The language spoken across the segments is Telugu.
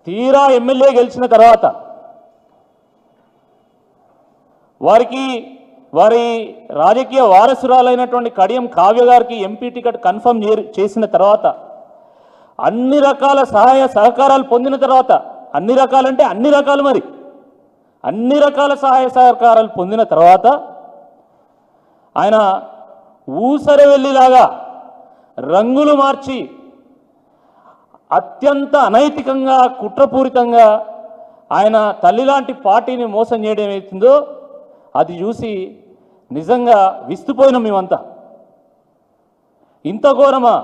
తీరా ఎమ్మెల్యే గెలిచిన తర్వాత వారి రాజకీయ వారసురాలైనటువంటి కడియం కావ్య గారికి ఎంపీ టికెట్ కన్ఫర్మ్ చేసిన తర్వాత అన్ని రకాల సహాయ సహకారాలు పొందిన తర్వాత, అన్ని రకాలంటే అన్ని రకాలు, మరి అన్ని రకాల సహాయ సహకారాలు పొందిన తర్వాత ఆయన ఊసరవెల్లిలాగా రంగులు మార్చి అత్యంత అనైతికంగా కుట్రపూరితంగా ఆయన తల్లిలాంటి పార్టీని మోసం చేయడం ఏమవుతుందో అది చూసి నిజంగా విస్తుపోయినాం మేమంతా. ఇంత ఘోరమా?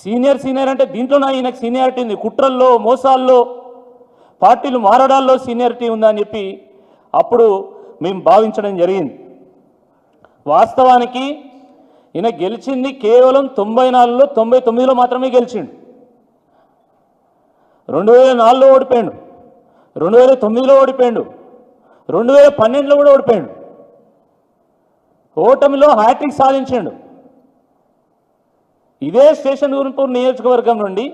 సీనియర్ అంటే దీంట్లోనే ఈయనకు సీనియారిటీ ఉంది, కుట్రల్లో మోసాల్లో పార్టీలు మారడాల్లో సీనియారిటీ ఉందని చెప్పి అప్పుడు మేము భావించడం జరిగింది. వాస్తవానికి ఈయన గెలిచింది కేవలం 94లో 99లో మాత్రమే గెలిచిండు. 2004లో ఓడిపోయాడు, 2009లో ఓడిపోయాడు, 2012లో కూడా ఓడిపోయాడు. ఓటమిలో హ్యాట్రిక్ సాధించాడు. ఇదే స్టేషన్ గురింపూర్ నియోజకవర్గం నుండి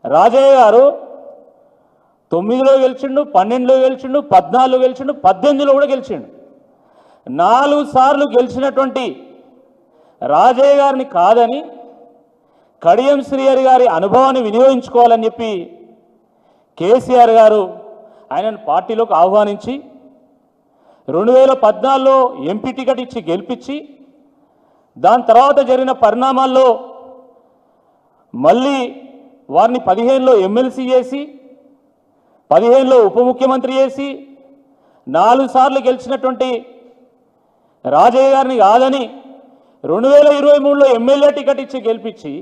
రాజయ్య గారు 9లో గెలిచిండు, 12లో గెలిచిండు, 14లో గెలిచిండు, 18లో కూడా గెలిచిండు. 4 సార్లు గెలిచినటువంటి రాజయ్య గారిని కాదని కడియం శ్రీహరి గారి అనుభవాన్ని వినియోగించుకోవాలని చెప్పి కేసీఆర్ గారు ఆయనను పార్టీలోకి ఆహ్వానించి 2014లో ఎంపీ టికెట్ ఇచ్చి గెలిపించి దాని తర్వాత జరిగిన పరిణామాల్లో మళ్ళీ వారిని 15లో ఎమ్మెల్సీ చేసి 15లో ఉప ముఖ్యమంత్రి చేసి 4 సార్లు గెలిచినటువంటి రాజయ్య గారిని కాదని 2023లో ఎమ్మెల్యే టికెట్ ఇచ్చి గెలిపించి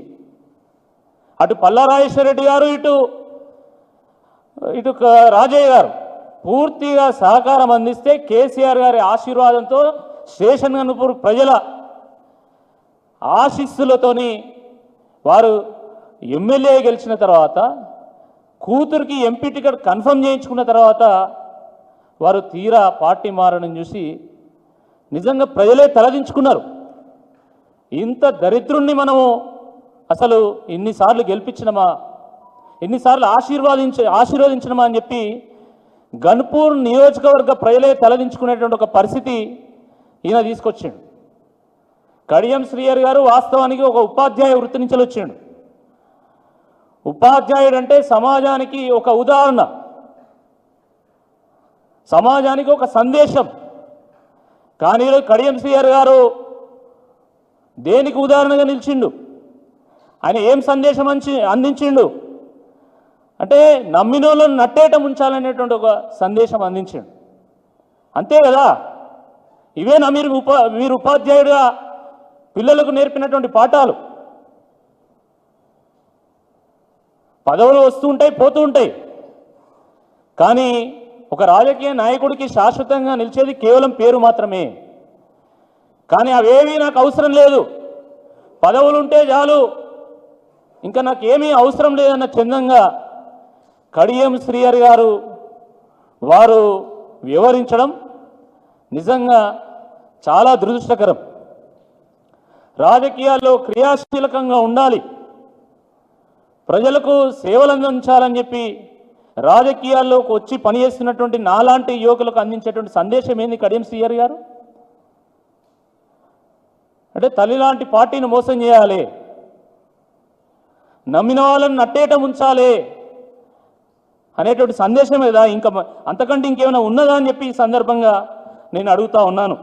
అటు పల్లా రాజేశ్వరరెడ్డి గారు ఇటు రాజయ్య గారు పూర్తిగా సహకారం అందిస్తే కేసీఆర్ గారి ఆశీర్వాదంతో స్టేషన్ గన్పూర్ ప్రజల ఆశీస్సులతోని వారు ఎమ్మెల్యే గెలిచిన తర్వాత కూతురికి ఎంపీ టికెట్ కన్ఫర్మ్ చేయించుకున్న తర్వాత వారు తీరా పార్టీ మారడం చూసి నిజంగా ప్రజలే తలదించుకున్నారు. ఇంత దరిద్రుణ్ణి మనము అసలు ఇన్నిసార్లు గెలిపించినమా, ఎన్నిసార్లు ఆశీర్వదించినమా అని చెప్పి గన్పూర్ నియోజకవర్గ ప్రజలే తలదించుకునేటువంటి ఒక పరిస్థితి ఈయన తీసుకొచ్చాడు. కడియం శ్రీహరి గారు వాస్తవానికి ఒక ఉపాధ్యాయ వృత్తి నుంచి వచ్చాడు. ఉపాధ్యాయుడు అంటే సమాజానికి ఒక ఉదాహరణ, సమాజానికి ఒక సందేశం. కానీ కడియం శ్రీహరి గారు దేనికి ఉదాహరణగా నిలిచిండు? ఆయన ఏం సందేశం అందించిండు అంటే నమ్మిన వాళ్ళని నట్టేట ఉంచాలనేటువంటి ఒక సందేశం అందించాడు. అంతే కదా? ఇవేనా మీరు ఉపాధ్యాయుడిగా పిల్లలకు నేర్పినటువంటి పాఠాలు? పదవులు వస్తూ ఉంటాయి, పోతూ ఉంటాయి, కానీ ఒక రాజకీయ నాయకుడికి శాశ్వతంగా నిలిచేది కేవలం పేరు మాత్రమే. కానీ అవేవి నాకు అవసరం లేదు, పదవులుంటే చాలు, ఇంకా నాకేమీ అవసరం లేదన్న చందంగా కడియం శ్రీహరి గారు వారు వివరించడం నిజంగా చాలా దురదృష్టకరం. రాజకీయాల్లో క్రియాశీలకంగా ఉండాలి, ప్రజలకు సేవలు అందించాలని చెప్పి రాజకీయాల్లోకి వచ్చి పనిచేస్తున్నటువంటి నాలాంటి యువకులకు అందించేటువంటి సందేశం ఏంది కడియం శ్రీహరి గారు? అంటే తల్లిలాంటి పార్టీని మోసం చేయాలి, నమ్మిన వాళ్ళని నట్టేట ఉంచాలి అనేటువంటి సందేశం కదా. ఇంకా అంతకంటే ఇంకేమైనా ఉన్నదా అని చెప్పి ఈ సందర్భంగా నేను అడుగుతా ఉన్నాను.